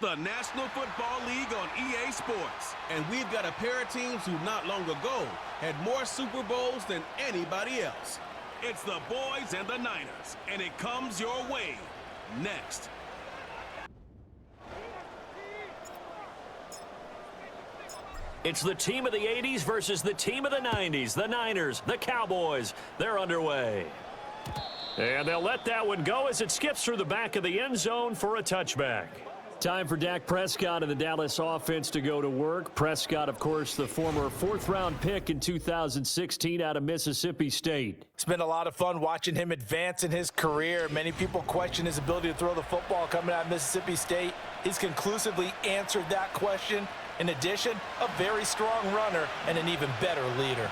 The National Football League on EA Sports. And we've got a pair of teams who not long ago had more Super Bowls than anybody else. It's the boys and the Niners, and it comes your way next. It's the team of the 80s versus the team of the 90s. The Niners, the Cowboys, they're underway. And they'll let that one go as it skips through the back of the end zone for a touchback. Time for Dak Prescott and the Dallas offense to go to work. Prescott, of course, the former fourth-round pick in 2016 out of Mississippi State. It's been a lot of fun watching him advance in his career. Many people question his ability to throw the football coming out of Mississippi State. He's conclusively answered that question. In addition, a very strong runner and an even better leader.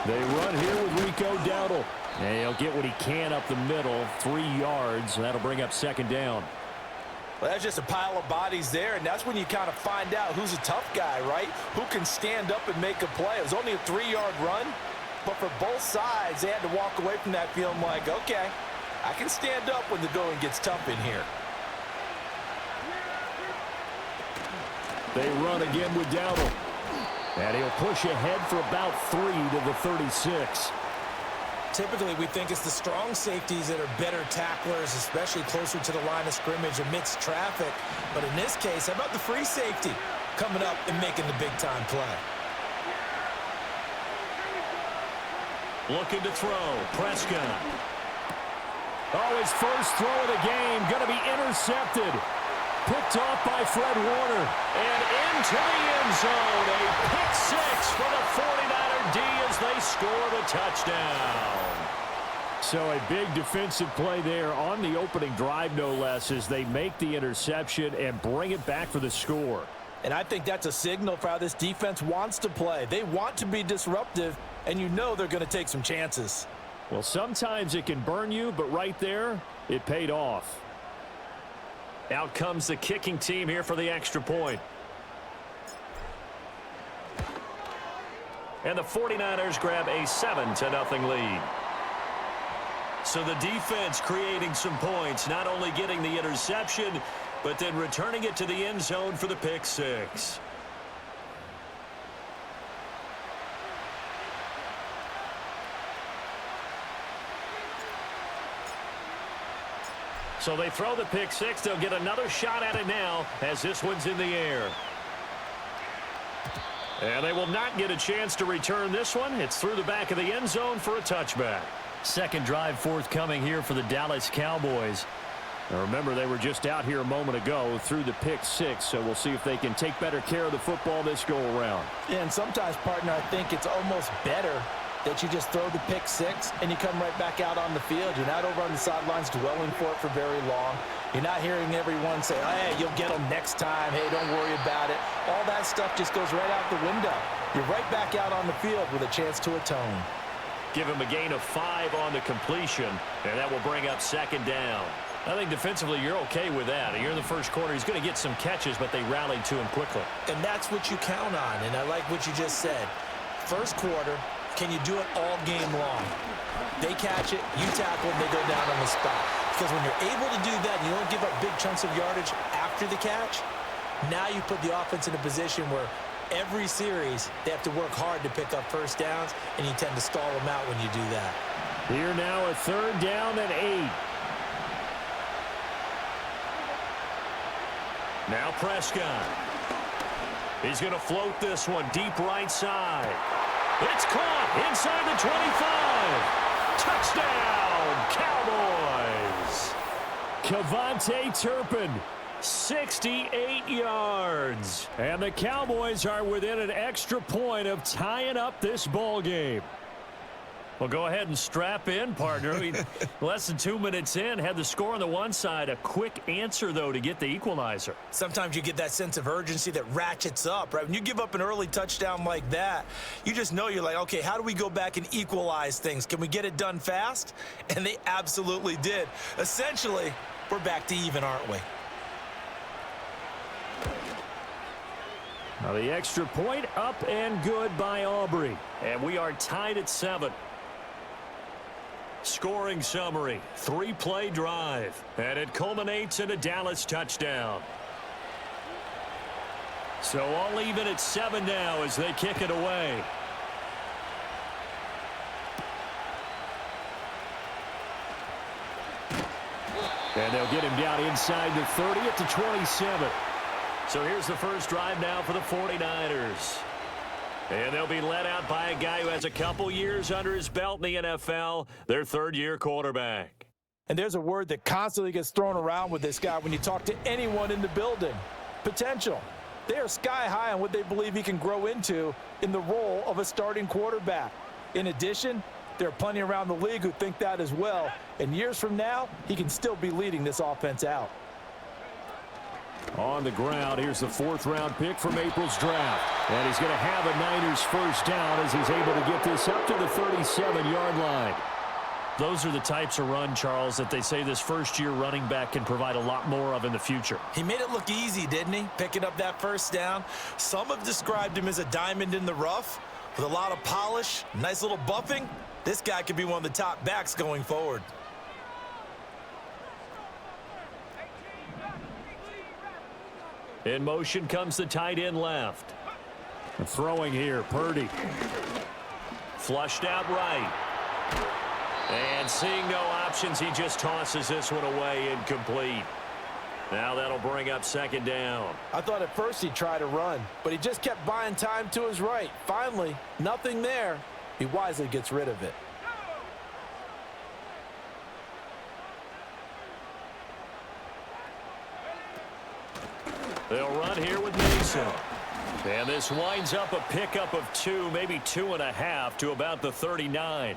They run here with Rico Dowdle. And he'll get what he can up the middle, 3 yards. That'll bring up second down. Well, that's just a pile of bodies there, and that's when you kind of find out who's a tough guy, right? Who can stand up and make a play. It was only a 3-yard run, but for both sides, they had to walk away from that feeling like, okay, I can stand up when the going gets tough in here. They run again with Dowdle. And he'll push ahead for about 3 to the 36. Typically, we think it's the strong safeties that are better tacklers, especially closer to the line of scrimmage amidst traffic. But in this case, how about the free safety coming up and making the big-time play? Looking to throw. Prescott. Oh, his first throw of the game going to be intercepted. Picked off by Fred Warner. And into the end zone. A pick six for the 49er D as they score the touchdown. So a big defensive play there on the opening drive, no less, as they make the interception and bring it back for the score. And I think that's a signal for how this defense wants to play. They want to be disruptive, and you know they're going to take some chances. Well, sometimes it can burn you, but right there, it paid off. Out comes the kicking team here for the extra point. And the 49ers grab a 7-0 lead. So the defense creating some points, not only getting the interception, but then returning it to the end zone for the pick six. So they throw the pick six. They'll get another shot at it now as this one's in the air. And they will not get a chance to return this one. It's through the back of the end zone for a touchback. Second drive forthcoming here for the Dallas Cowboys. Now remember, they were just out here a moment ago through the pick six, so we'll see if they can take better care of the football this go-around. Yeah, and sometimes, partner, I think it's almost better that you just throw the pick six and you come right back out on the field. You're not over on the sidelines dwelling for it for very long. You're not hearing everyone say, hey, you'll get them next time. Hey, don't worry about it. All that stuff just goes right out the window. You're right back out on the field with a chance to atone. Give him a gain of 5 on the completion, and that will bring up second down. I think defensively you're okay with that. You're in the first quarter. He's going to get some catches, but they rallied to him quickly. And that's what you count on, and I like what you just said. First quarter, can you do it all game long? They catch it, you tackle, and they go down on the spot. Because when you're able to do that, you don't give up big chunks of yardage after the catch, now you put the offense in a position where every series they have to work hard to pick up first downs, and you tend to stall them out when you do that. Here now a third down and 8. Now Prescott. He's going to float this one deep right side. It's caught inside the 25. Touchdown, Cowboys. Kevontae Turpin, 68 yards. And the Cowboys are within an extra point of tying up this ball game. Well, go ahead and strap in, partner. Less than 2 minutes in, had the score on the one side. A quick answer, though, to get the equalizer. Sometimes you get that sense of urgency that ratchets up, right? When you give up an early touchdown like that, you just know you're like, okay, how do we go back and equalize things? Can we get it done fast? And they absolutely did. Essentially, we're back to even, aren't we? Now the extra point up and good by Aubrey. And we are tied at 7. Scoring summary, 3-play drive, and it culminates in a Dallas touchdown. So all even at 7 now as they kick it away. And they'll get him down inside the 30 at the 27. So here's the first drive now for the 49ers. And they'll be led out by a guy who has a couple years under his belt in the NFL, their third-year quarterback. And there's a word that constantly gets thrown around with this guy when you talk to anyone in the building. Potential. They are sky high on what they believe he can grow into in the role of a starting quarterback. In addition, there are plenty around the league who think that as well. And years from now, he can still be leading this offense out. On the ground, here's the 4th-round pick from April's draft. And he's going to have a Niners first down as he's able to get this up to the 37-yard line. Those are the types of run, Charles, that they say this first-year running back can provide a lot more of in the future. He made it look easy, didn't he? Picking up that first down. Some have described him as a diamond in the rough with a lot of polish, nice little buffing. This guy could be one of the top backs going forward. In motion comes the tight end left. Throwing here, Purdy. Flushed out right. And seeing no options, he just tosses this one away incomplete. Now that'll bring up 2nd down. I thought at first he'd try to run, but he just kept buying time to his right. Finally, nothing there. He wisely gets rid of it. They'll run here with Mason. And this winds up a pickup of 2, maybe 2.5 to about the 39.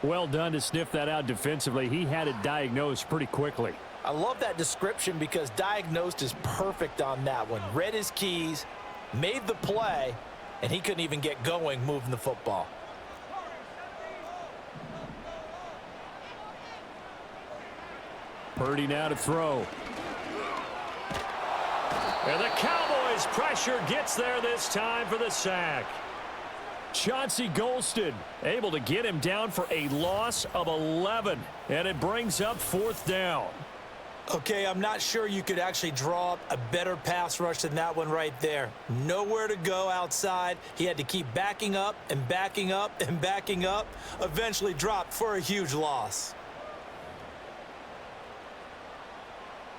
Well done to sniff that out defensively. He had it diagnosed pretty quickly. I love that description because diagnosed is perfect on that one. Read his keys, made the play, and he couldn't even get going moving the football. Purdy now to throw. And the Cowboys pressure gets there this time for the sack. Chauncey Golston able to get him down for a loss of 11. And it brings up 4th down. Okay, I'm not sure you could actually draw up a better pass rush than that one right there. Nowhere to go outside. He had to keep backing up and backing up and backing up. Eventually dropped for a huge loss.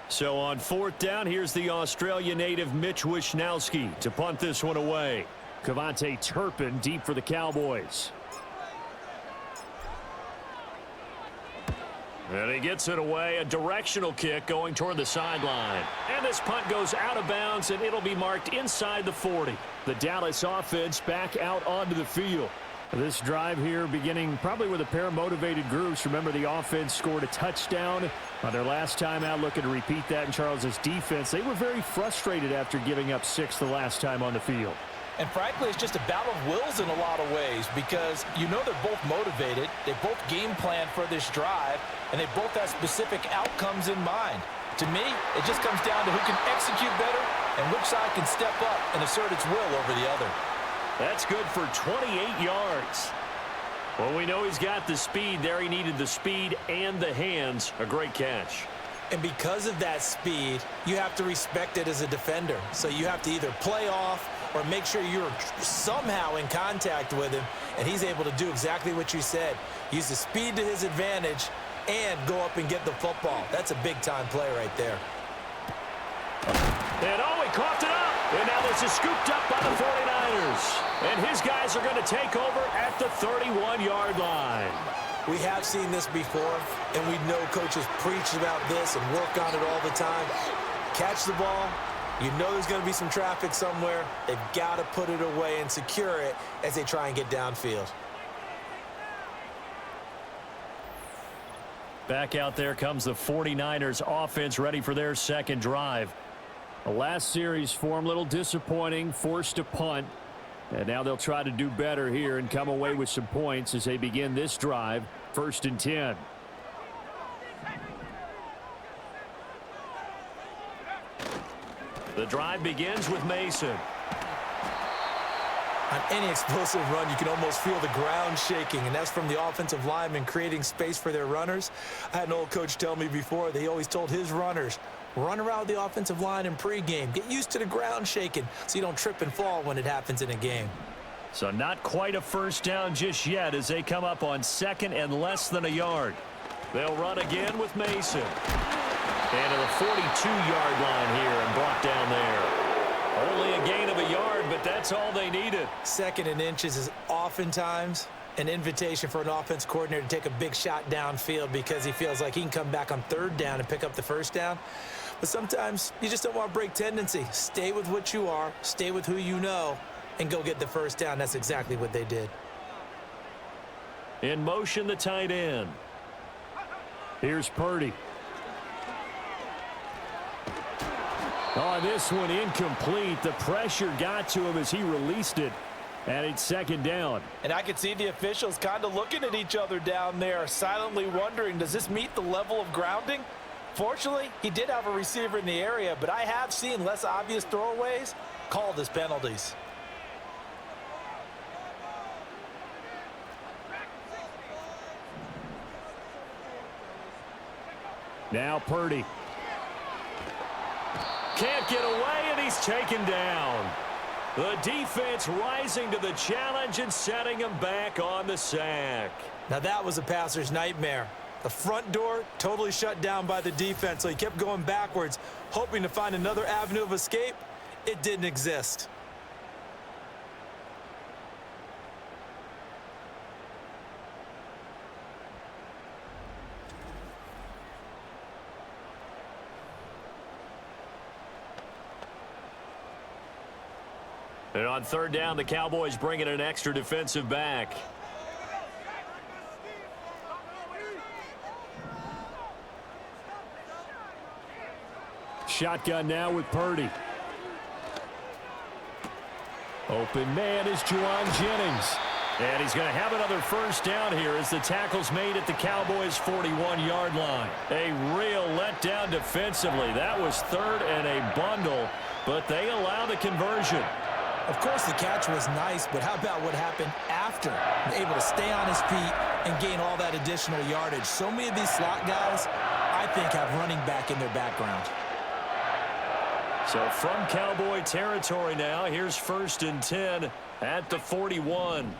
So on 4th down, here's the Australia native Mitch Wishnowski to punt this one away. Cavante Turpin deep for the Cowboys. And he gets it away, a directional kick going toward the sideline. And this punt goes out of bounds, and it'll be marked inside the 40. The Dallas offense back out onto the field. This drive here beginning probably with a pair of motivated groups. Remember, the offense scored a touchdown on their last time out, looking to repeat that in Charles's defense. They were very frustrated after giving up 6 the last time on the field. And frankly, it's just a battle of wills in a lot of ways because you know they're both motivated. They both game plan for this drive, and they both have specific outcomes in mind. To me, it just comes down to who can execute better and which side can step up and assert its will over the other. That's good for 28 yards. Well, we know he's got the speed there. He needed the speed and the hands. A great catch. And because of that speed, you have to respect it as a defender. So you have to either play off or make sure you're somehow in contact with him, and he's able to do exactly what you said. Use the speed to his advantage and go up and get the football. That's a big-time play right there. And he coughed it up. And now this is scooped up by the 49ers. And his guys are going to take over at the 31-yard line. We have seen this before, and we know coaches preach about this and work on it all the time. Catch the ball. You know there's going to be some traffic somewhere. They've got to put it away and secure it as they try and get downfield. Back out there comes the 49ers offense ready for their second drive. The last series for them, a little disappointing, forced to punt. And now they'll try to do better here and come away with some points as they begin this drive, 1st and 10. The drive begins with Mason. On any explosive run, you can almost feel the ground shaking, and that's from the offensive linemen creating space for their runners. I had an old coach tell me before, they always told his runners, run around the offensive line in pregame. Get used to the ground shaking so you don't trip and fall when it happens in a game. So not quite a first down just yet as they come up on 2nd and less than a yard. They'll run again with Mason. And to the 42-yard line here and brought down there. Only a gain of a yard, but that's all they needed. 2nd and inches is oftentimes an invitation for an offense coordinator to take a big shot downfield because he feels like he can come back on 3rd down and pick up the first down. But sometimes you just don't want to break tendency. Stay with what you are, stay with who you know, and go get the first down. That's exactly what they did. In motion, the tight end. Here's Purdy. On this one, incomplete. The pressure got to him as he released it, and it's 2nd down. And I could see the officials kind of looking at each other down there, silently wondering, does this meet the level of grounding? Fortunately, he did have a receiver in the area, but I have seen less obvious throwaways called as penalties. Now Purdy. Can't get away, and he's taken down. The defense rising to the challenge and setting him back on the sack. Now that was a passer's nightmare. The front door totally shut down by the defense, so he kept going backwards, hoping to find another avenue of escape. It didn't exist. And on 3rd down, the Cowboys bring in an extra defensive back. Shotgun now with Purdy. Open man is Juwan Jennings. And he's going to have another first down here as the tackle's made at the Cowboys' 41-yard line. A real letdown defensively. That was 3rd and a bundle, but they allow the conversion. Of course, the catch was nice, but how about what happened after? Able to stay on his feet and gain all that additional yardage. So many of these slot guys, I think, have running back in their background. So from Cowboy territory now, here's 1st and 10 at the 41.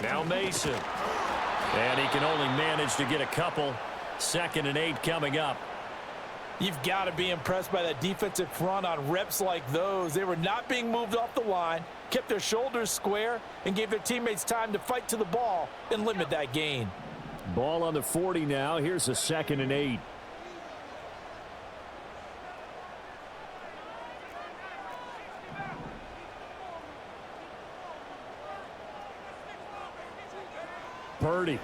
Now Mason. And he can only manage to get a couple. 2nd and 8 coming up. You've got to be impressed by that defensive front on reps like those. They were not being moved off the line, kept their shoulders square, and gave their teammates time to fight to the ball and limit that gain. Ball on the 40 now. Here's a 2nd and 8. Purdy.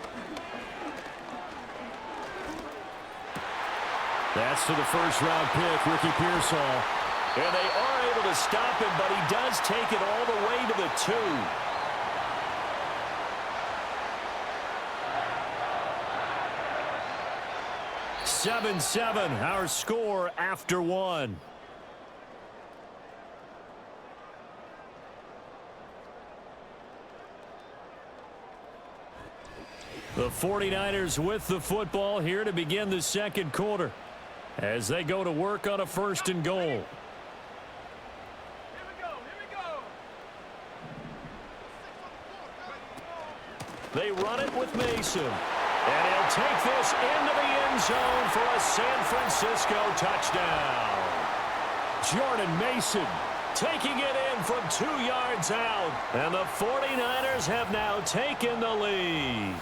That's to the first-round pick, Ricky Pearsall. And they are able to stop him, but he does take it all the way to the 2. "7-7", our score after 1. The 49ers with the football here to begin the 2nd quarter as they go to work on a 1st and goal. Here we go. They run it with Mason. And he'll take this into the end zone for a San Francisco touchdown. Jordan Mason taking it in from 2 yards out. And the 49ers have now taken the lead.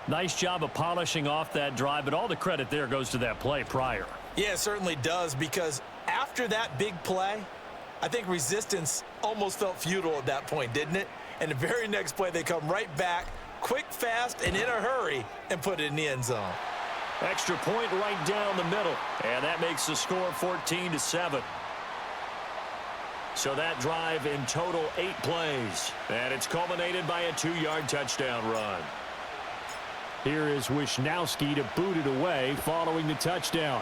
Nice job of polishing off that drive, but all the credit there goes to that play prior. Yeah, it certainly does, because after that big play, I think resistance almost felt futile at that point, didn't it? And the very next play, they come right back, quick, fast, and in a hurry, and put it in the end zone. Extra point right down the middle, and that makes the score 14-7. So that drive in total 8 plays, and it's culminated by a 2-yard touchdown run. Here is Wisnowski to boot it away following the touchdown.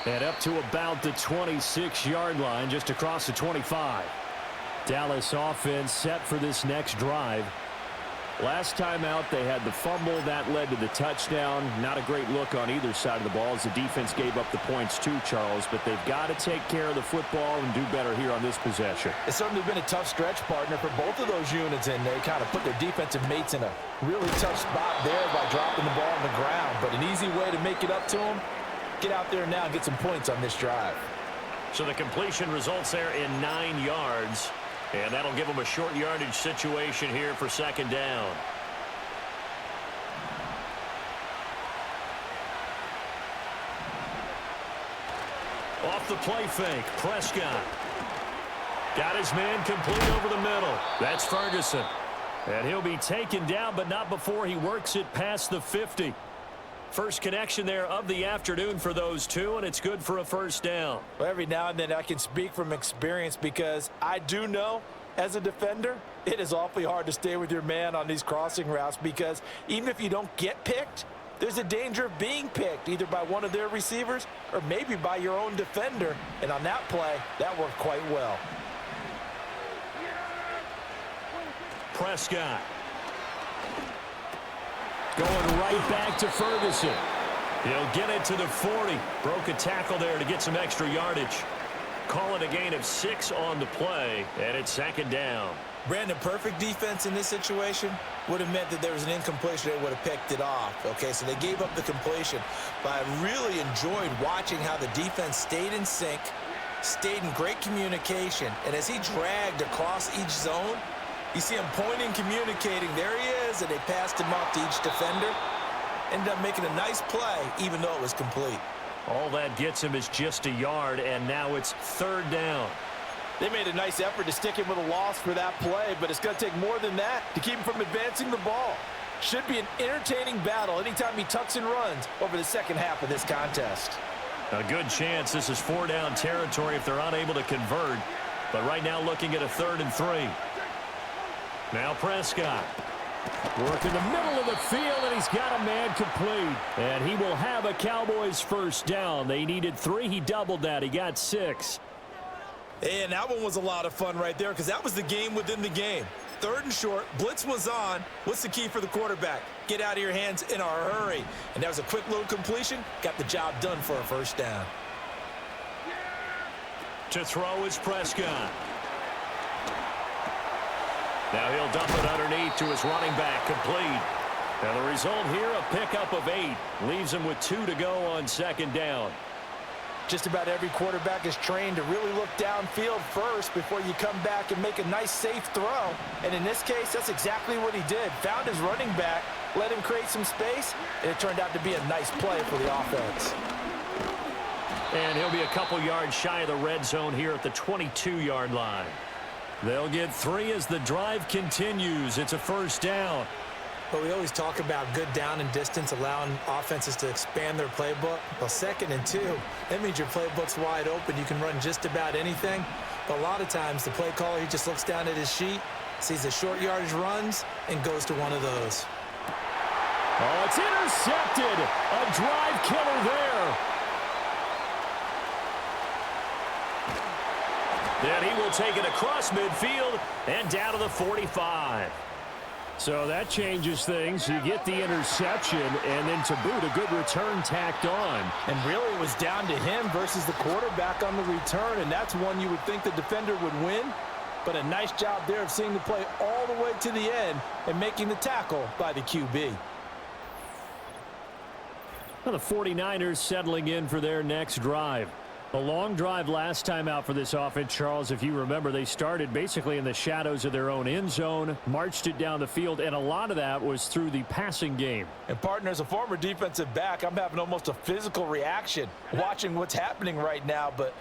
And up to about the 26-yard line, just across the 25. Dallas offense set for this next drive. Last time out, they had the fumble. That led to the touchdown. Not a great look on either side of the ball as the defense gave up the points too, Charles. But they've got to take care of the football and do better here on this possession. It's certainly been a tough stretch, partner, for both of those units, and they kind of put their defensive mates in a really tough spot there by dropping the ball on the ground. But an easy way to make it up to them, get out there now and get some points on this drive. So the completion results there in 9 yards. And that'll give them a short yardage situation here for second down. Off the play fake, Prescott. Got his man complete over the middle. That's Ferguson. And he'll be taken down, but not before he works it past the 50. First connection there of the afternoon for those two, and it's good for a first down. Well, every now and then I can speak from experience because I do know as a defender, it is awfully hard to stay with your man on these crossing routes because even if you don't get picked, there's a danger of being picked either by one of their receivers or maybe by your own defender. And on that play, that worked quite well. Prescott. Going right back to Ferguson. He'll get it to the 40. Broke a tackle there to get some extra yardage. Call it a gain of 6 on the play, and it's second down. Brandon, perfect defense in this situation would have meant that there was an incompletion. They would have picked it off. Okay, so they gave up the completion. But I really enjoyed watching how the defense stayed in sync, stayed in great communication, and as he dragged across each zone, you see him pointing, communicating. There he is, and they passed him off to each defender. Ended up making a nice play, even though it was complete. All that gets him is just a yard, and now it's third down. They made a nice effort to stick him with a loss for that play, but it's going to take more than that to keep him from advancing the ball. Should be an entertaining battle anytime he tucks and runs over the second half of this contest. A good chance this is 4-down territory if they're unable to convert. But right now looking at a 3rd and 3. Now Prescott. Work in the middle of the field, and he's got a man complete. And he will have a Cowboys first down. They needed 3. He doubled that. He got 6. And that one was a lot of fun right there because that was the game within the game. 3rd and short, blitz was on. What's the key for the quarterback? Get out of your hands in a hurry. And that was a quick little completion. Got the job done for a first down. To throw is Prescott. Now he'll dump it underneath to his running back, complete. And the result here, a pickup of 8. Leaves him with 2 to go on second down. Just about every quarterback is trained to really look downfield first before you come back and make a nice, safe throw. And in this case, that's exactly what he did. Found his running back, let him create some space, and it turned out to be a nice play for the offense. And he'll be a couple yards shy of the red zone here at the 22-yard line. They'll get 3 as the drive continues. It's a first down. But we always talk about good down and distance, allowing offenses to expand their playbook. Well, 2nd and 2, that means your playbook's wide open. You can run just about anything. But a lot of times, the play caller, he just looks down at his sheet, sees the short yardage runs, and goes to one of those. Oh, it's intercepted. A drive killer there. Then he will take it across midfield and down to the 45. So that changes things. You get the interception, and then to boot, a good return tacked on. And really it was down to him versus the quarterback on the return, and that's one you would think the defender would win. But a nice job there of seeing the play all the way to the end and making the tackle by the QB. Well, the 49ers settling in for their next drive. A long drive last time out for this offense, Charles. If you remember, they started basically in the shadows of their own end zone, marched it down the field, and a lot of that was through the passing game. And partner, as a former defensive back, I'm having almost a physical reaction watching what's happening right now. But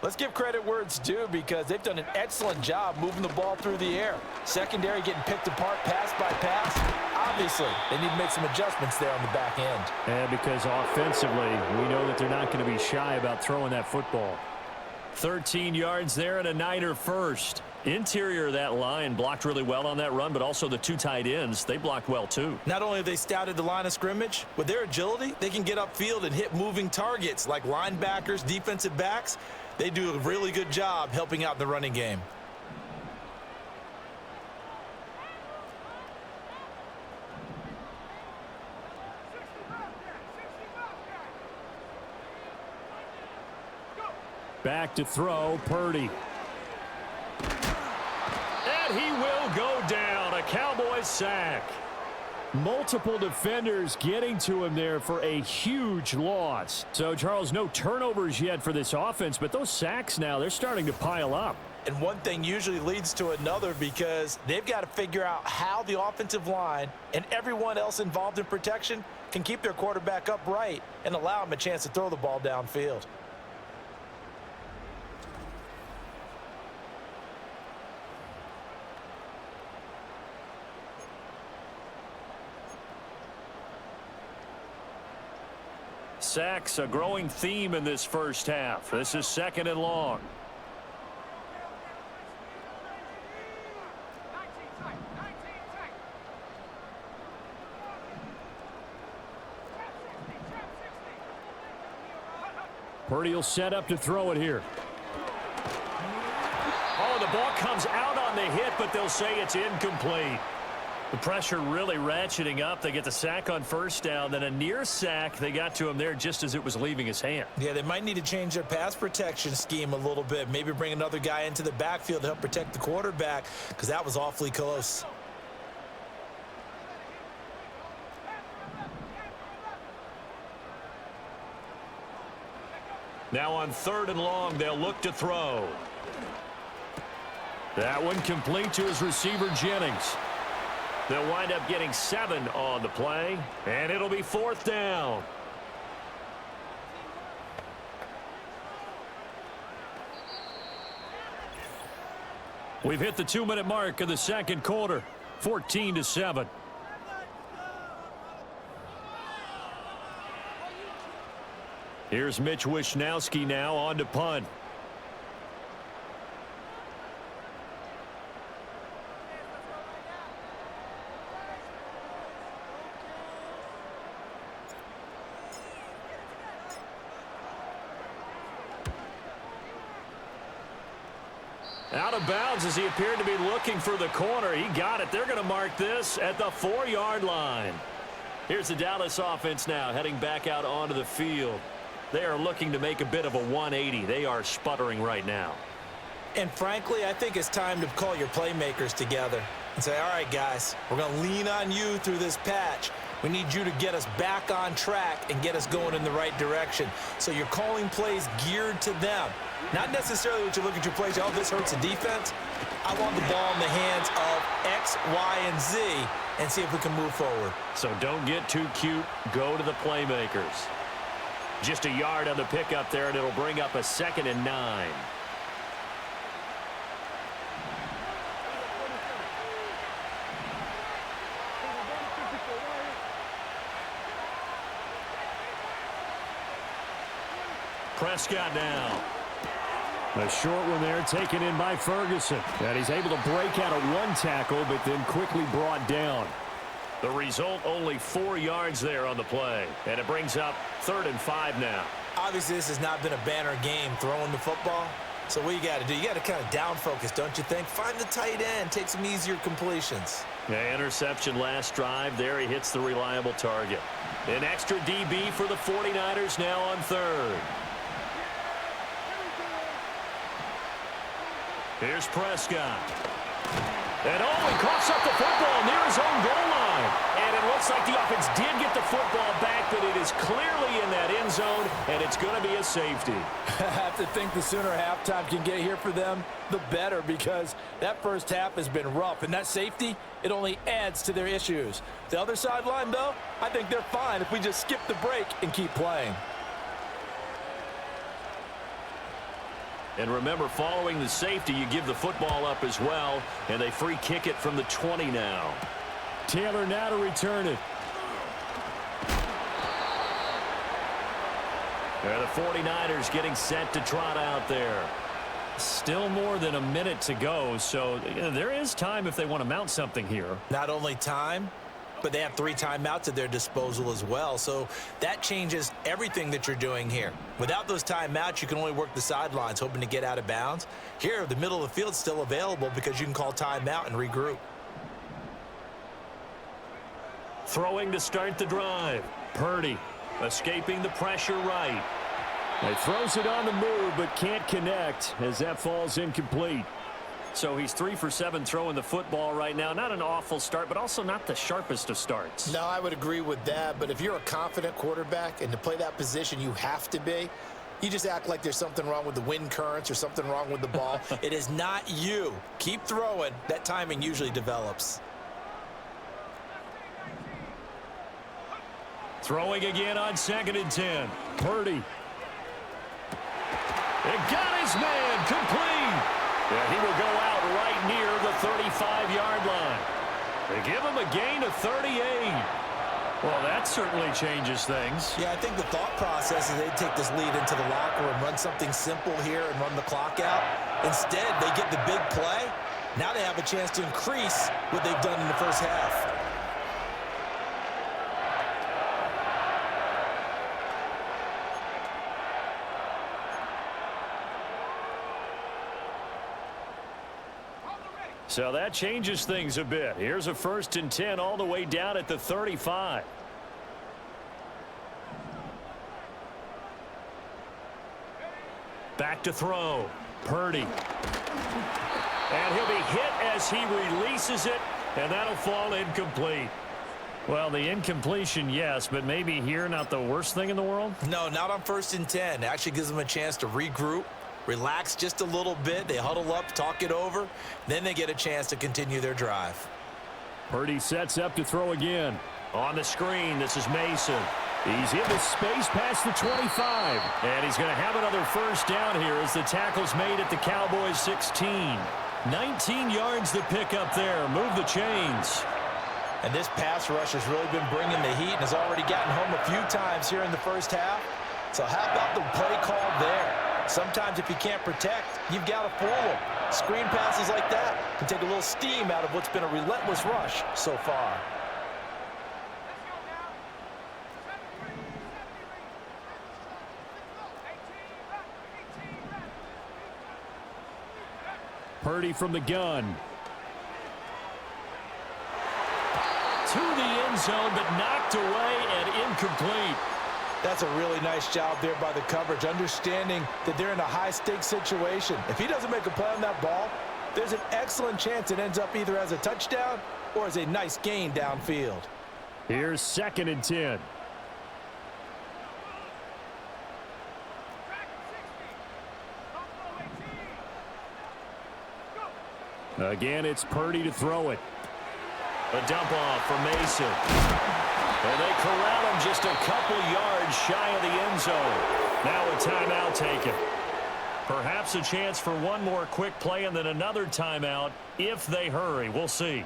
let's give credit where it's due because they've done an excellent job moving the ball through the air. Secondary getting picked apart pass by pass. Obviously, they need to make some adjustments there on the back end. And because offensively, we know that they're not going to be shy about throwing that football. 13 yards there and a Niner first. Interior of that line blocked really well on that run, but also the two tight ends, they blocked well too. Not only have they scouted the line of scrimmage, with their agility, they can get upfield and hit moving targets like linebackers, defensive backs. They do a really good job helping out the running game. Back to throw, Purdy. And he will go down. A Cowboys sack. Multiple defenders getting to him there for a huge loss. So, Charles, no turnovers yet for this offense, but those sacks now, they're starting to pile up. And one thing usually leads to another because they've got to figure out how the offensive line and everyone else involved in protection can keep their quarterback upright and allow him a chance to throw the ball downfield. Sacks, a growing theme in this first half. This is 2nd and long. Purdy will set up to throw it here. Oh, the ball comes out on the hit, but they'll say it's incomplete. The pressure really ratcheting up. They get the sack on first down, then a near sack. They got to him there just as it was leaving his hand. Yeah, they might need to change their pass protection scheme a little bit. Maybe bring another guy into the backfield to help protect the quarterback because that was awfully close. Now on 3rd and long, they'll look to throw. That one complete to his receiver, Jennings. They'll wind up getting 7 on the play, and it'll be 4th down. We've hit the 2-minute mark of the second quarter, 14-7. Here's Mitch Wishnowski now on to punt. Out of bounds as he appeared to be looking for the corner. He got it. They're going to mark this at the 4-yard line. Here's the Dallas offense now heading back out onto the field. They are looking to make a bit of a 180. They are sputtering right now. And frankly, I think it's time to call your playmakers together and say, all right, guys, we're going to lean on you through this patch. We need you to get us back on track and get us going in the right direction. So you're calling plays geared to them. Not necessarily what you look at your plays, oh, this hurts the defense. I want the ball in the hands of X, Y, and Z and see if we can move forward. So don't get too cute. Go to the playmakers. Just a yard on the pickup there, and it'll bring up a 2nd and 9. Prescott now. A short one there taken in by Ferguson. And he's able to break out of one tackle, but then quickly brought down. The result, only 4 yards there on the play. And it brings up 3rd and 5 now. Obviously, this has not been a banner game throwing the football. So what you got to do, you got to kind of down focus, don't you think? Find the tight end, take some easier completions. Yeah, interception last drive. There he hits the reliable target. An extra DB for the 49ers now on 3rd. Here's Prescott. And he coughs up the football near his own goal line. And it looks like the offense did get the football back, but it is clearly in that end zone, and it's going to be a safety. I have to think the sooner halftime can get here for them, the better, because that first half has been rough. And that safety, it only adds to their issues. The other sideline, though, I think they're fine if we just skip the break and keep playing. And remember, following the safety, you give the football up as well, and they free kick it from the 20 now. Taylor now to return it. And the 49ers getting set to trot out there. Still more than a minute to go, so there is time if they want to mount something here. Not only time, but they have 3 timeouts at their disposal as well, so that changes everything that you're doing here. Without those timeouts, you can only work the sidelines, hoping to get out of bounds. Here, the middle of the field is still available because you can call timeout and regroup. Throwing to start the drive. Purdy escaping the pressure right. He throws it on the move but can't connect as that falls incomplete. So he's 3 for 7 throwing the football right now. Not an awful start, but also not the sharpest of starts. No, I would agree with that. But if you're a confident quarterback and to play that position you have to be, you just act like there's something wrong with the wind currents or something wrong with the ball. It is not you. Keep throwing. That timing usually develops. Throwing again on 2nd and 10. Purdy. It got his man complete. And he will go out right near the 35-yard line. They give him a gain of 38. Well, that certainly changes things. Yeah, I think the thought process is they take this lead into the locker room, run something simple here and run the clock out. Instead, they get the big play. Now they have a chance to increase what they've done in the first half. So that changes things a bit. Here's a 1st and 10 all the way down at the 35. Back to throw. Purdy. And he'll be hit as he releases it, and that'll fall incomplete. Well, the incompletion, yes, but maybe here not the worst thing in the world? No, not on 1st and 10. It actually gives them a chance to regroup. Relax just a little bit. They huddle up, talk it over. Then they get a chance to continue their drive. Purdy sets up to throw again. On the screen, this is Mason. He's in the space past the 25. And he's going to have another 1st down here as the tackle's made at the Cowboys 16. 19 yards to pick up there. Move the chains. And this pass rush has really been bringing the heat and has already gotten home a few times here in the first half. So how about the play call there? Sometimes if you can't protect, you've got to fool them. Screen passes like that can take a little steam out of what's been a relentless rush so far. Purdy from the gun. To the end zone, but knocked away and incomplete. That's a really nice job there by the coverage, understanding that they're in a high-stakes situation. If he doesn't make a play on that ball, there's an excellent chance it ends up either as a touchdown or as a nice gain downfield. Here's 2nd and 10. Again, it's Purdy to throw it. A dump off for Mason. And they corral him just a couple yards shy of the end zone. Now a timeout taken. Perhaps a chance for one more quick play and then another timeout if they hurry. We'll see.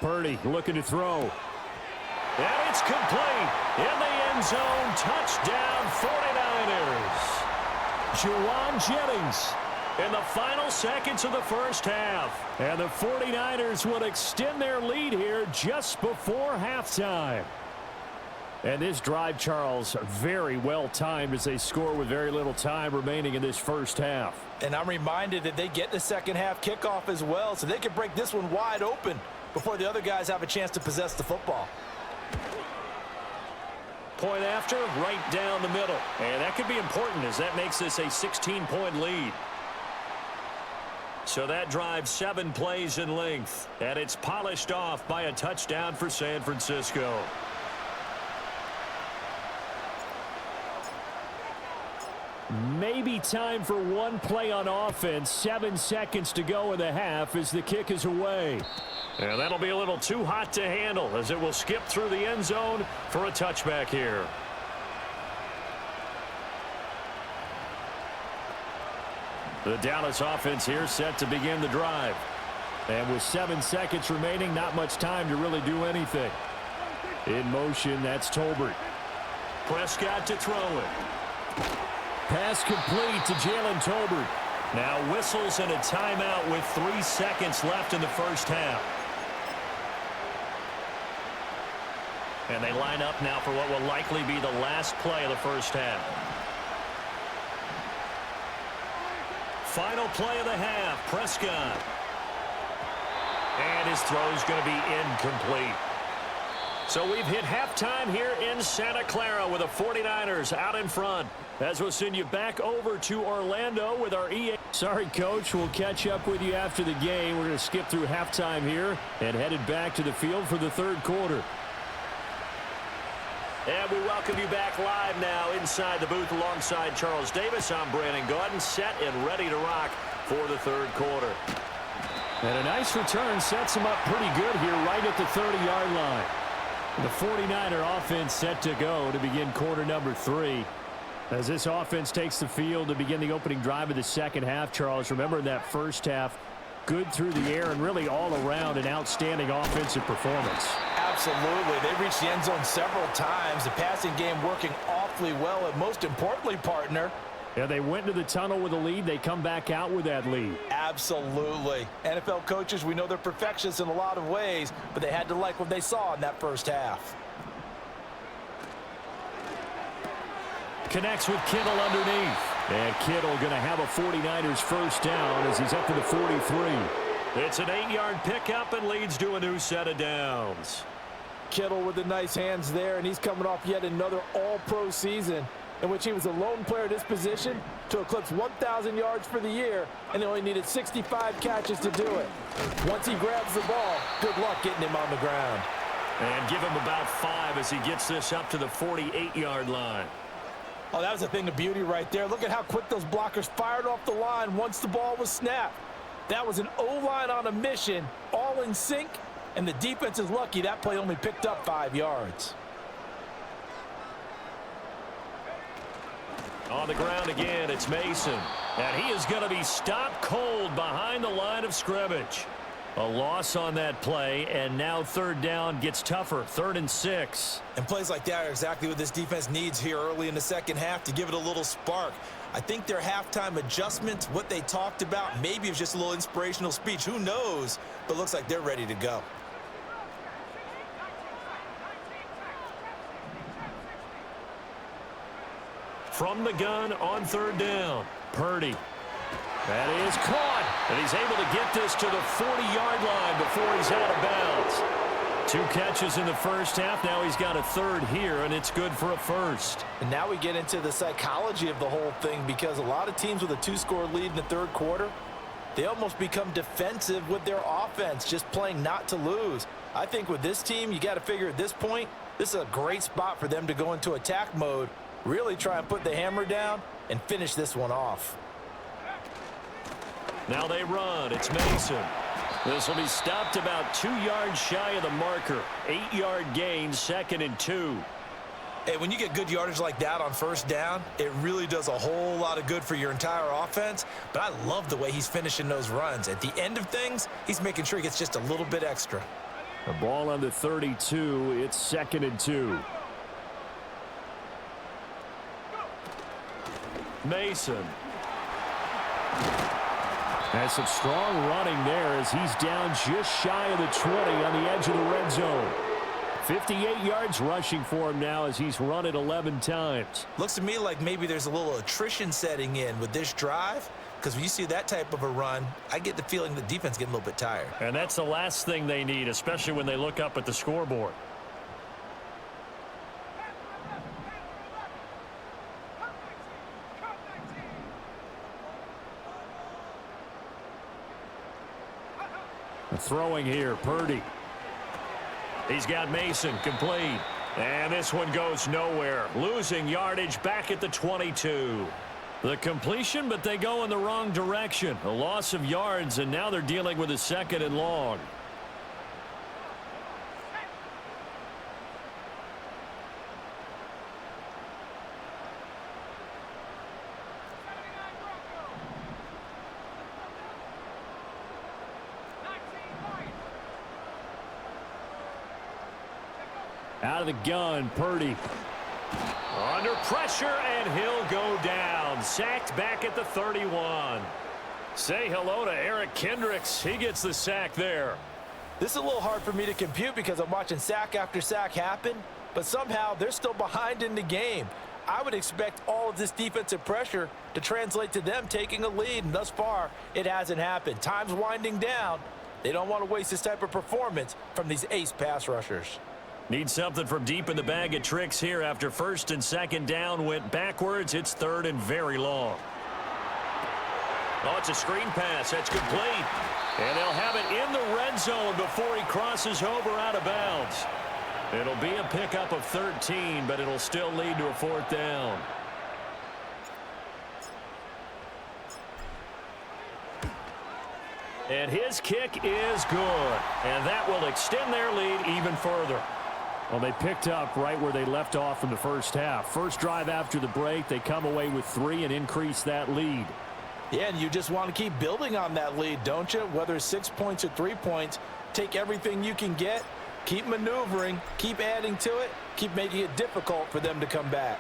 Purdy looking to throw. And it's complete. In the end zone. Touchdown 49ers. Juwan Jennings in the final seconds of the first half. And the 49ers will extend their lead here just before halftime. And this drive, Charles, very well timed as they score with very little time remaining in this first half. And I'm reminded that they get the second half kickoff as well, so they can break this one wide open before the other guys have a chance to possess the football. Point after, right down the middle. And that could be important as that makes this a 16-point lead. So that drive 7 plays in length. And it's polished off by a touchdown for San Francisco. Maybe time for one play on offense. 7 seconds to go in the half as the kick is away. And that'll be a little too hot to handle as it will skip through the end zone for a touchback here. The Dallas offense here set to begin the drive. And with 7 seconds remaining, not much time to really do anything. In motion, that's Tolbert. Prescott to throw it. Pass complete to Jalen Tolbert. Now whistles and a timeout with 3 seconds left in the first half. And they line up now for what will likely be the last play of the first half. Final play of the half, Prescott. And his throw's going to be incomplete. So we've hit halftime here in Santa Clara with the 49ers out in front. As we'll send you back over to Orlando with our EA. Sorry, Coach. We'll catch up with you after the game. We're going to skip through halftime here and headed back to the field for the third quarter. And we welcome you back live now inside the booth alongside Charles Davis. I'm Brandon Gaudin, set and ready to rock for the third quarter. And a nice return sets him up pretty good here right at the 30-yard line. The 49er offense set to go to begin quarter number 3. As this offense takes the field to begin the opening drive of the second half, Charles, remember in that first half, good through the air and really all around an outstanding offensive performance. Absolutely. They reached the end zone several times. The passing game working awfully well. And most importantly, partner, yeah, they went to the tunnel with a lead. They come back out with that lead. Absolutely. NFL coaches, we know they're perfectionists in a lot of ways, but they had to like what they saw in that first half. Connects with Kittle underneath. And Kittle going to have a 49ers first down as he's up to the 43. It's an 8-yard pickup and leads to a new set of downs. Kittle with the nice hands there, and he's coming off yet another all-pro season in which he was a lone player at his position to eclipse 1,000 yards for the year, and he only needed 65 catches to do it. Once he grabs the ball, good luck getting him on the ground. And give him about 5 as he gets this up to the 48-yard line. Oh, that was a thing of beauty right there. Look at how quick those blockers fired off the line once the ball was snapped. That was an O-line on a mission, all in sync, and the defense is lucky that play only picked up 5 yards. On the ground again, it's Mason. And he is going to be stopped cold behind the line of scrimmage. A loss on that play, and now third down gets tougher, 3rd and 6. And plays like that are exactly what this defense needs here early in the second half to give it a little spark. I think their halftime adjustments, what they talked about, maybe it was just a little inspirational speech. Who knows? But looks like they're ready to go. From the gun on third down, Purdy. That is caught, and he's able to get this to the 40-yard line before he's out of bounds. 2 catches in the first half. Now he's got a third here, and it's good for a first. And now we get into the psychology of the whole thing, because a lot of teams with a 2-score lead in the third quarter, they almost become defensive with their offense, just playing not to lose. I think with this team, you got to figure at this point, this is a great spot for them to go into attack mode, really try and put the hammer down and finish this one off. Now they run. It's Mason. This will be stopped about 2 yards shy of the marker. 8-yard gain, 2nd and 2. Hey, when you get good yardage like that on first down, it really does a whole lot of good for your entire offense. But I love the way he's finishing those runs. At the end of things, he's making sure he gets just a little bit extra. The ball on the 32. It's 2nd and 2. Mason. Has some strong running there as he's down just shy of the 20 on the edge of the red zone. 58 yards rushing for him now as he's run it 11 times. Looks to me like maybe there's a little attrition setting in with this drive, because when you see that type of a run, I get the feeling the defense getting a little bit tired. And that's the last thing they need, especially when they look up at the scoreboard. Throwing here, Purdy. He's got Mason complete. And this one goes nowhere. Losing yardage back at the 22. The completion, but they go in the wrong direction. A loss of yards, and now they're dealing with a 2nd and long. Out of the gun, Purdy. Under pressure, and he'll go down. Sacked back at the 31. Say hello to Eric Kendricks. He gets the sack there. This is a little hard for me to compute because I'm watching sack after sack happen, but somehow they're still behind in the game. I would expect all of this defensive pressure to translate to them taking a lead, and thus far, it hasn't happened. Time's winding down. They don't want to waste this type of performance from these ace pass rushers. Need something from deep in the bag of tricks here after first and second down went backwards. It's third and very long. Oh, it's a screen pass. That's complete. And they'll have it in the red zone before he crosses over out of bounds. It'll be a pickup of 13, but it'll still lead to a fourth down. And his kick is good. And that will extend their lead even further. Well, they picked up right where they left off in the first half. First drive after the break, they come away with 3 and increase that lead. Yeah, and you just want to keep building on that lead, don't you? Whether it's 6 points or 3 points, take everything you can get, keep maneuvering, keep adding to it, keep making it difficult for them to come back.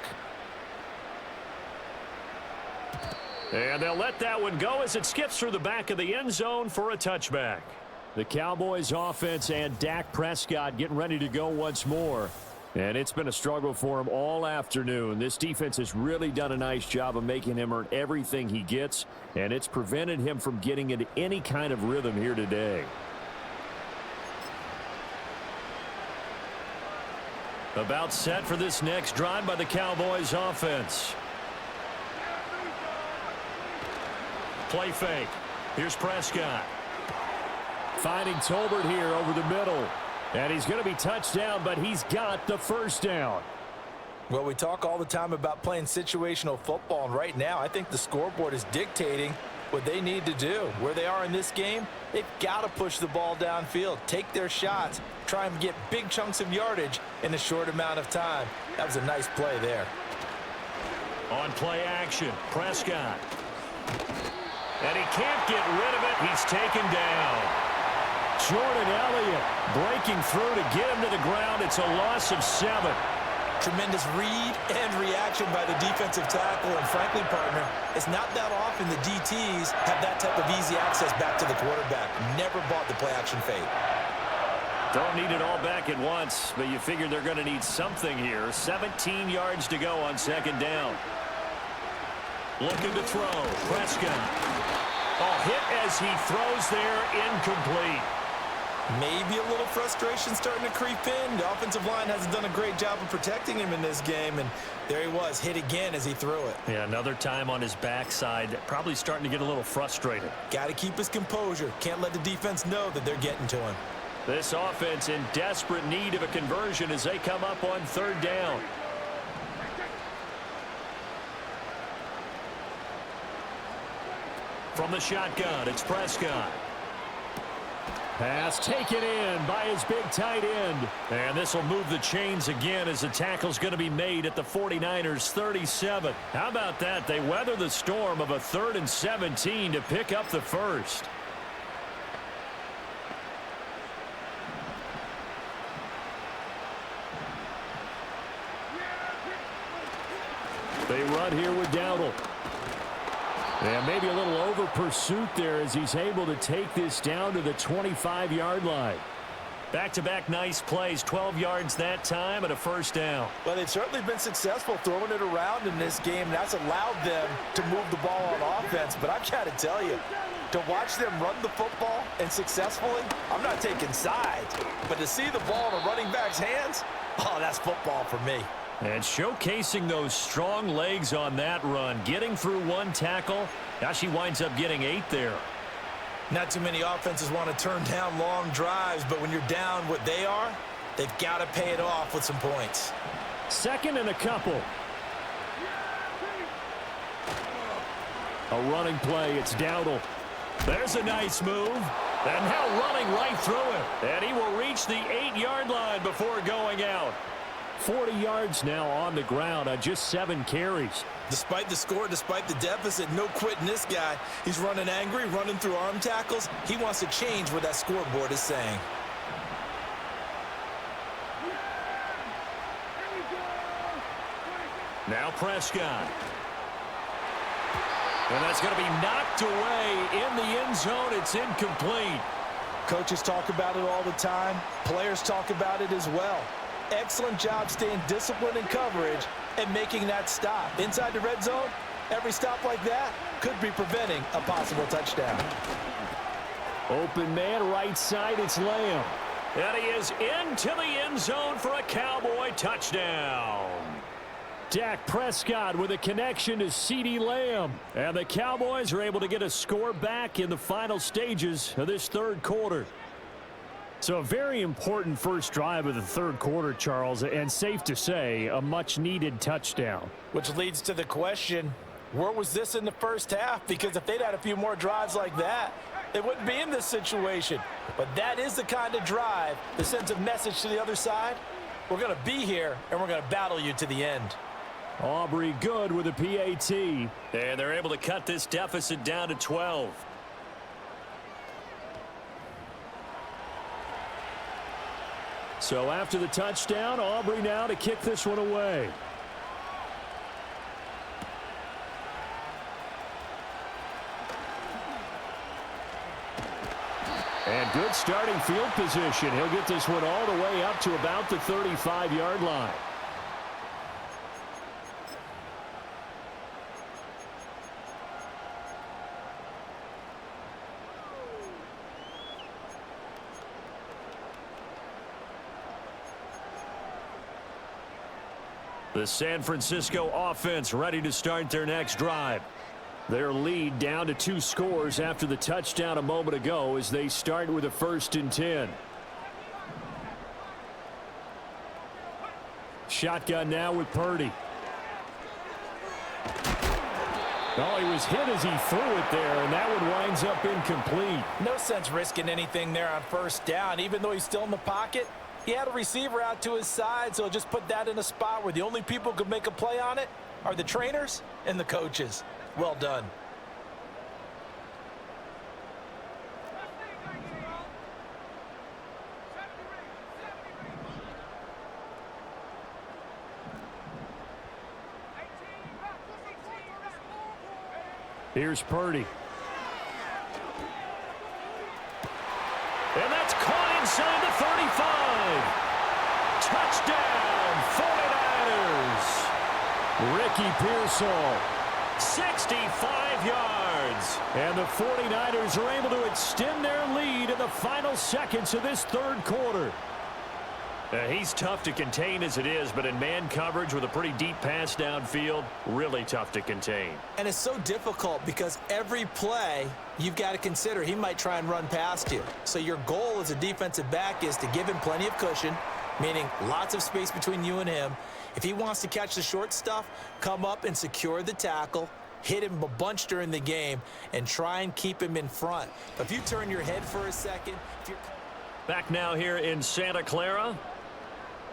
And they'll let that one go as it skips through the back of the end zone for a touchback. The Cowboys offense and Dak Prescott getting ready to go once more. And it's been a struggle for him all afternoon. This defense has really done a nice job of making him earn everything he gets, and it's prevented him from getting into any kind of rhythm here today. About set for this next drive by the Cowboys offense. Play fake. Here's Prescott. Finding Tolbert here over the middle. And he's going to be touched down, but he's got the first down. Well, we talk all the time about playing situational football, and right now I think the scoreboard is dictating what they need to do. Where they are in this game, they've got to push the ball downfield, take their shots, try and get big chunks of yardage in a short amount of time. That was a nice play there. On play action, Prescott. And he can't get rid of it. He's taken down. Jordan Elliott breaking through to get him to the ground. It's a loss of 7. Tremendous read and reaction by the defensive tackle. And frankly, partner, it's not that often the DTs have that type of easy access back to the quarterback. Never bought the play-action fade. Don't need it all back at once, but you figure they're going to need something here. 17 yards to go on second down. Looking to throw. Prescott. Oh, hit as he throws there, incomplete. Maybe a little frustration starting to creep in. The offensive line hasn't done a great job of protecting him in this game, and there he was, hit again as he threw it. Yeah, another time on his backside, probably starting to get a little frustrated. Got to keep his composure. Can't let the defense know that they're getting to him. This offense in desperate need of a conversion as they come up on third down. From the shotgun, it's Prescott. Pass taken in by his big tight end. And this will move the chains again as the tackle's going to be made at the 49ers 37. How about that? They weather the storm of a 3rd and 17 to pick up the first. They run here with Dowdle. And maybe a little over pursuit there as he's able to take this down to the 25-yard line. Back-to-back nice plays, 12 yards that time and a first down. Well, they've certainly been successful throwing it around in this game, and that's allowed them to move the ball on offense. But I've got to tell you, to watch them run the football and successfully, I'm not taking sides. But to see the ball in a running back's hands, oh, that's football for me. And showcasing those strong legs on that run, getting through one tackle. Now she winds up getting 8 there. Not too many offenses want to turn down long drives, but when you're down what they are, they've got to pay it off with some points. Second and a couple. A running play, it's Dowdle. There's a nice move. And now running right through it. And he will reach the 8-yard line before going out. 40 yards now on the ground on just 7 carries. Despite the score, despite the deficit, no quitting this guy. He's running angry, running through arm tackles. He wants to change what that scoreboard is saying. Now Prescott. And that's going to be knocked away in the end zone. It's incomplete. Coaches talk about it all the time. Players talk about it as well. Excellent job staying disciplined in coverage and making that stop. Inside the red zone, every stop like that could be preventing a possible touchdown. Open man, right side, it's Lamb. And he is into the end zone for a Cowboy touchdown. Dak Prescott with a connection to CeeDee Lamb. And the Cowboys are able to get a score back in the final stages of this third quarter. So a very important first drive of the third quarter, Charles, and safe to say, a much-needed touchdown. Which leads to the question, where was this in the first half? Because if they'd had a few more drives like that, they wouldn't be in this situation. But that is the kind of drive that sends a message to the other side. We're going to be here, and we're going to battle you to the end. Aubrey good with a PAT. And they're able to cut this deficit down to 12. So after the touchdown, Aubrey now to kick this one away. And good starting field position. He'll get this one all the way up to about the 35-yard line. The San Francisco offense ready to start their next drive. Their lead down to 2 scores after the touchdown a moment ago as they start with a 1st and 10. Shotgun now with Purdy. Oh, he was hit as he threw it there, and that one winds up incomplete. No sense risking anything there on first down, even though he's still in the pocket. He had a receiver out to his side, so just put that in a spot where the only people who could make a play on it are the trainers and the coaches. Well done. Here's Purdy. And that's caught inside the 35. Touchdown, 49ers. Ricky Pearsall, 65 yards. And the 49ers are able to extend their lead in the final seconds of this third quarter. He's tough to contain as it is, but in man coverage with a pretty deep pass downfield, really tough to contain. And it's so difficult because every play you've got to consider he might try and run past you. So your goal as a defensive back is to give him plenty of cushion, meaning lots of space between you and him. If he wants to catch the short stuff, come up and secure the tackle, hit him a bunch during the game, and try and keep him in front. But if you turn your head for a second... Back now here in Santa Clara,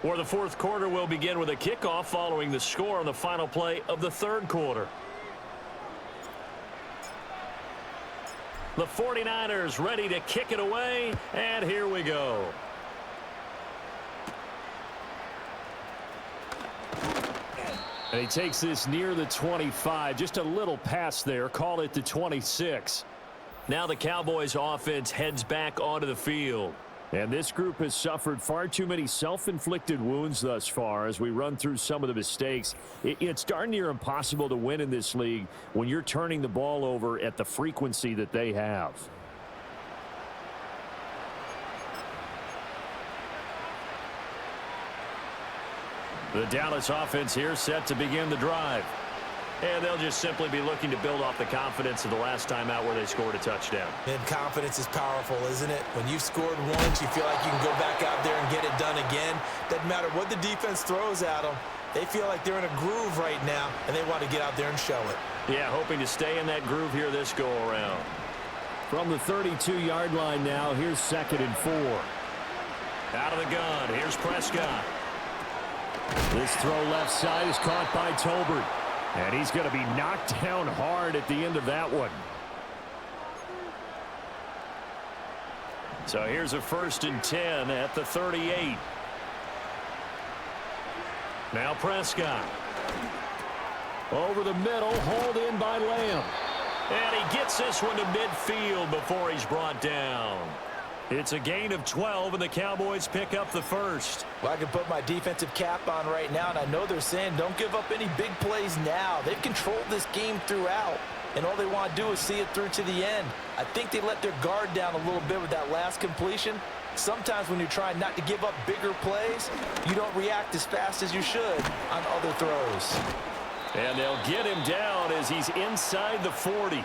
where the fourth quarter will begin with a kickoff following the score on the final play of the third quarter. The 49ers ready to kick it away, and here we go. And he takes this near the 25, just a little pass there, call it the 26. Now the Cowboys offense heads back onto the field. And this group has suffered far too many self-inflicted wounds thus far as we run through some of the mistakes. It's darn near impossible to win in this league when you're turning the ball over at the frequency that they have. The Dallas offense here set to begin the drive. And they'll just simply be looking to build off the confidence of the last time out where they scored a touchdown. And confidence is powerful, isn't it? When you've scored once, you feel like you can go back out there and get it done again. Doesn't matter what the defense throws at them. They feel like they're in a groove right now, and they want to get out there and show it. Yeah, hoping to stay in that groove here this go-around. From the 32-yard line now, here's 2nd and 4. Out of the gun, here's Prescott. This throw left side is caught by Tolbert. And he's going to be knocked down hard at the end of that one. So here's a 1st and 10 at the 38. Now Prescott. Over the middle, hauled in by Lamb. And he gets this one to midfield before he's brought down. It's a gain of 12, and the Cowboys pick up the first. Well, I can put my defensive cap on right now, and I know they're saying don't give up any big plays now. They've controlled this game throughout, and all they want to do is see it through to the end. I think they let their guard down a little bit with that last completion. Sometimes when you're trying not to give up bigger plays, you don't react as fast as you should on other throws. And they'll get him down as he's inside the 40.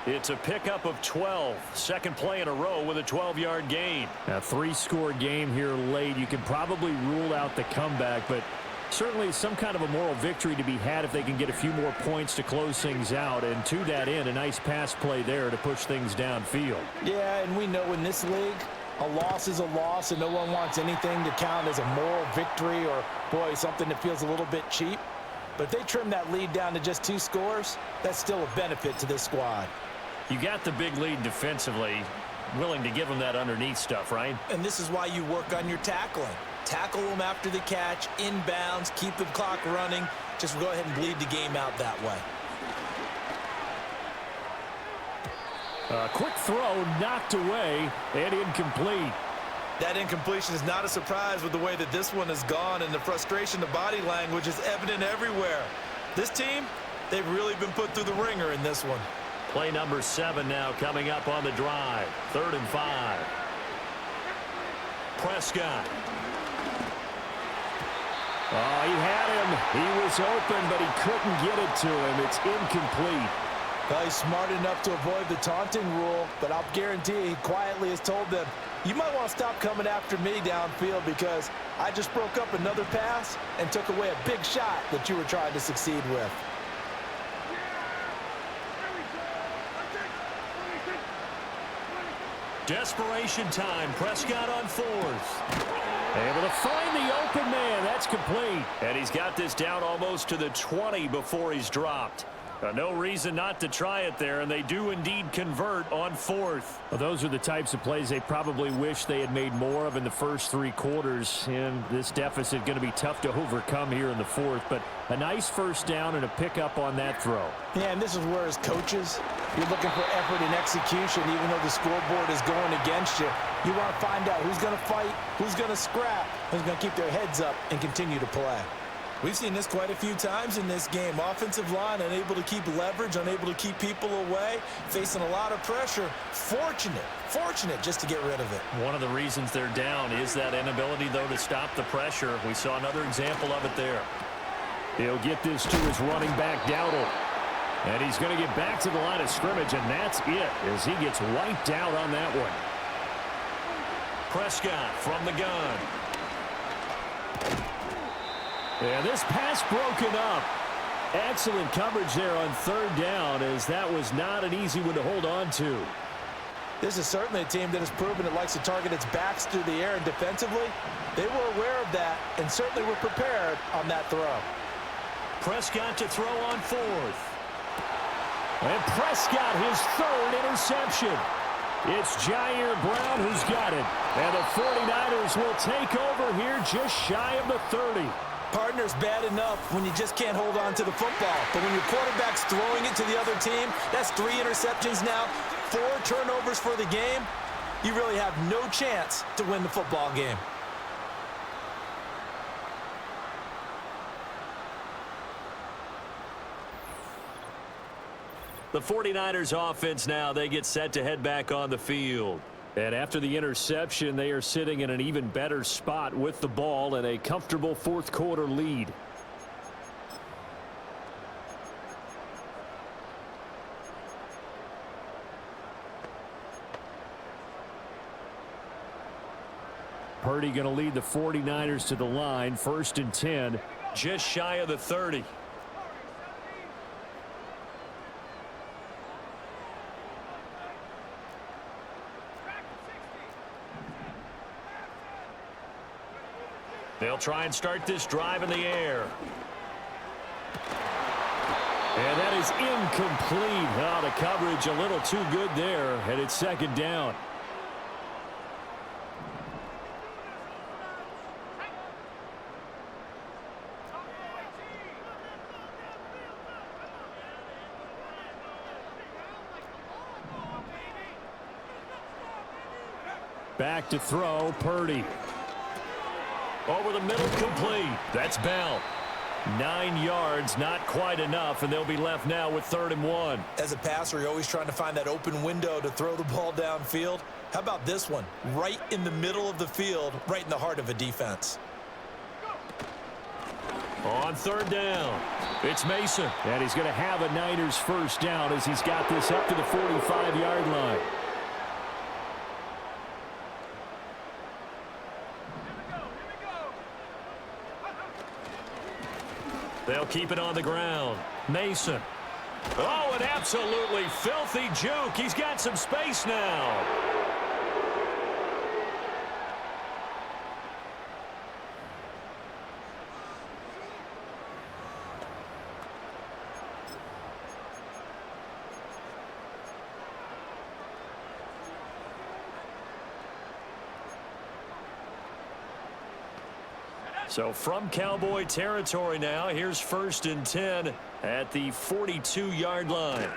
It's a pickup of 12. Second play in a row with a 12-yard gain. A three-score game here late. You can probably rule out the comeback, but certainly some kind of a moral victory to be had if they can get a few more points to close things out. And to that end, a nice pass play there to push things downfield. Yeah, and we know in this league, a loss is a loss, and no one wants anything to count as a moral victory or, boy, something that feels a little bit cheap. But if they trim that lead down to just 2 scores, that's still a benefit to this squad. You got the big lead defensively, willing to give them that underneath stuff, right? And this is why you work on your tackling. Tackle them after the catch, inbounds, keep the clock running. Just go ahead and bleed the game out that way. A quick throw knocked away and incomplete. That incompletion is not a surprise with the way that this one has gone, and the frustration, the body language is evident everywhere. This team, they've really been put through the ringer in this one. Play number 7 now coming up on the drive. 3rd and 5. Prescott. Oh, he had him. He was open, but he couldn't get it to him. It's incomplete. Well, he's smart enough to avoid the taunting rule, but I'll guarantee he quietly has told them, you might want to stop coming after me downfield because I just broke up another pass and took away a big shot that you were trying to succeed with. Desperation time. Prescott on 4th. Able to find the open man. That's complete. And he's got this down almost to the 20 before he's dropped. No reason not to try it there, and they do indeed convert on 4th. Well, those are the types of plays they probably wish they had made more of in the first 3 quarters, and this deficit going to be tough to overcome here in the 4th, but a nice first down and a pickup on that throw. Yeah, and this is where as coaches, you're looking for effort and execution, even though the scoreboard is going against you. You want to find out who's going to fight, who's going to scrap, who's going to keep their heads up and continue to play. We've seen this quite a few times in this game. Offensive line unable to keep leverage, unable to keep people away, facing a lot of pressure. Fortunate just to get rid of it. One of the reasons they're down is that inability, though, to stop the pressure. We saw another example of it there. He'll get this to his running back, Dowdle. And he's going to get back to the line of scrimmage, and that's it as he gets wiped out on that one. Prescott from the gun. And this pass broken up. Excellent coverage there on 3rd down, as that was not an easy one to hold on to. This is certainly a team that has proven it likes to target its backs through the air, and defensively, they were aware of that and certainly were prepared on that throw. Prescott to throw on 4th. And Prescott, his 3rd interception. It's Jair Brown who's got it. And the 49ers will take over here just shy of the 30. Partner's bad enough when you just can't hold on to the football. But when your quarterback's throwing it to the other team, that's 3 interceptions now, 4 turnovers for the game. You really have no chance to win the football game. The 49ers offense now, they get set to head back on the field. And after the interception, they are sitting in an even better spot with the ball and a comfortable 4th quarter lead. Purdy going to lead the 49ers to the line, 1st and 10, just shy of the 30. They'll try and start this drive in the air. And that is incomplete. Oh, the coverage a little too good there, and it's 2nd down. Back to throw, Purdy. Over the middle, complete. That's Bell. 9 yards, not quite enough, and they'll be left now with 3rd and 1. As a passer, you're always trying to find that open window to throw the ball downfield. How about this one? Right in the middle of the field, right in the heart of a defense. On 3rd down, it's Mason. And he's going to have a Niners first down as he's got this up to the 45-yard line. They'll keep it on the ground. Mason. Oh, an absolutely filthy juke. He's got some space now. So from Cowboy territory now, here's 1st and 10 at the 42-yard line.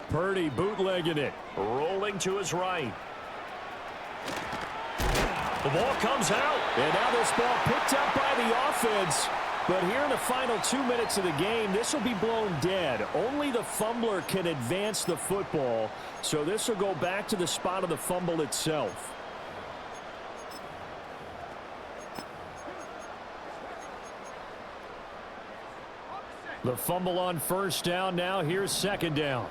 Purdy bootlegging it, rolling to his right. The ball comes out, and now this ball picked up by the offense. But here in the final 2 minutes of the game, this will be blown dead. Only the fumbler can advance the football, so this will go back to the spot of the fumble itself. The fumble on 1st down now. Here's 2nd down.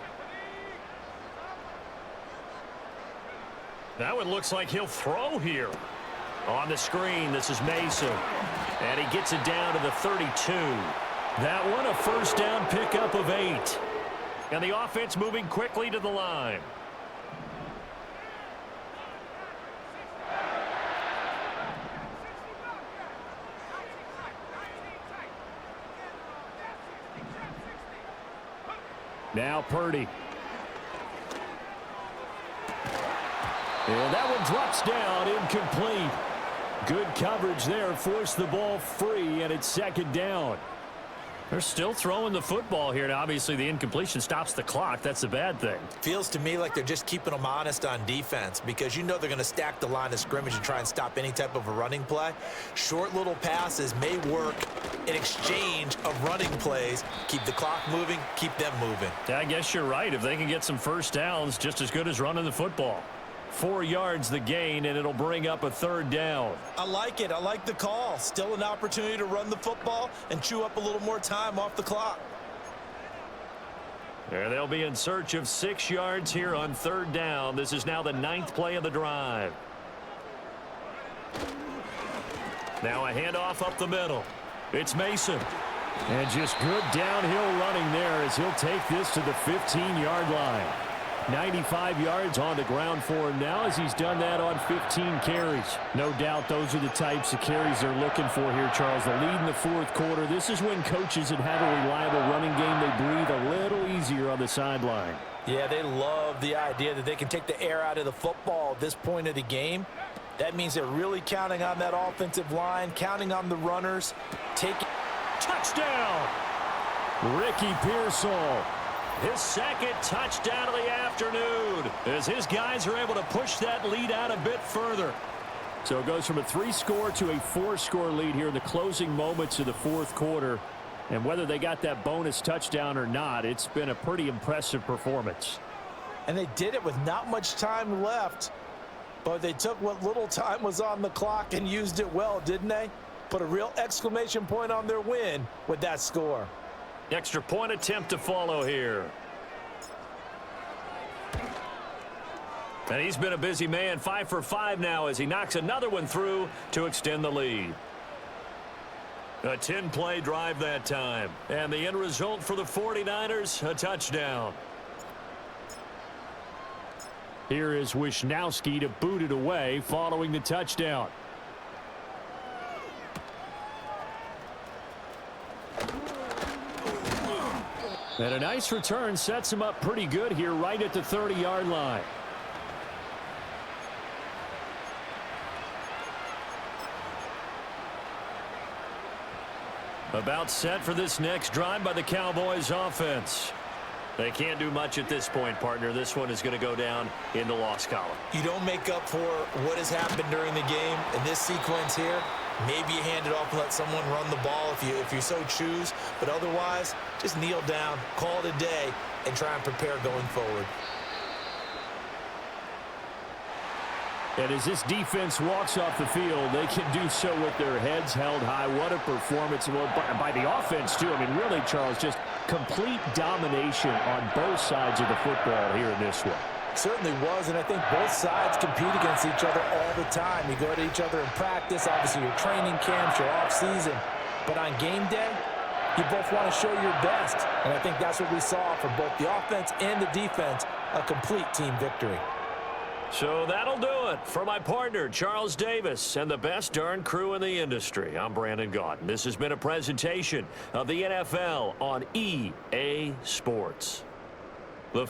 That one looks like he'll throw here. On the screen, this is Mason. And he gets it down to the 32. That one a 1st down pickup of 8. And the offense moving quickly to the line. Now Purdy. And that one drops down, incomplete. Good coverage there, forced the ball free, and it's 2nd down. They're still throwing the football here, and obviously the incompletion stops the clock. That's a bad thing. Feels to me like they're just keeping them honest on defense because you know they're going to stack the line of scrimmage and try and stop any type of a running play. Short little passes may work in exchange of running plays. Keep the clock moving, keep them moving. I guess you're right. If they can get some 1st downs, just as good as running the football. 4 yards the gain, and it'll bring up a 3rd down. I like it. I like the call. Still an opportunity to run the football and chew up a little more time off the clock. There they'll be in search of 6 yards here on 3rd down. This is now the 9th play of the drive. Now a handoff up the middle. It's Mason. And just good downhill running there as he'll take this to the 15-yard line. 95 yards on the ground for him now as he's done that on 15 carries. No doubt those are the types of carries they're looking for here, Charles. The lead in the 4th quarter. This is when coaches that have a reliable running game, they breathe a little easier on the sideline. Yeah, they love the idea that they can take the air out of the football at this point of the game. That means they're really counting on that offensive line, counting on the runners. Touchdown! Ricky Pearsall. His 2nd touchdown of the afternoon as his guys are able to push that lead out a bit further. So it goes from a 3-score to a 4-score lead here in the closing moments of the 4th quarter. And whether they got that bonus touchdown or not, it's been a pretty impressive performance. And they did it with not much time left, but they took what little time was on the clock and used it well, didn't they? Put a real exclamation point on their win with that score. Extra point attempt to follow here. And he's been a busy man, 5 for 5 now as he knocks another one through to extend the lead. A 10-play drive that time. And the end result for the 49ers, a touchdown. Here is Wisnowski to boot it away following the touchdown. And a nice return sets him up pretty good here right at the 30-yard line. About set for this next drive by the Cowboys offense. They can't do much at this point, partner. This one is going to go down in the loss column. You don't make up for what has happened during the game. In this sequence here, maybe you hand it off and let someone run the ball if you so choose. But otherwise, just kneel down, call it a day, and try and prepare going forward. And as this defense walks off the field, they can do so with their heads held high. What a performance by the offense, too. I mean, really, Charles, just complete domination on both sides of the football here in this one. Certainly was, and I think both sides compete against each other all the time. You go to each other in practice, obviously your training camps, your off-season. But on game day, you both want to show your best. And I think that's what we saw for both the offense and the defense, a complete team victory. So that'll do it for my partner, Charles Davis, and the best darn crew in the industry. I'm Brandon Gaudin. This has been a presentation of the NFL on EA Sports.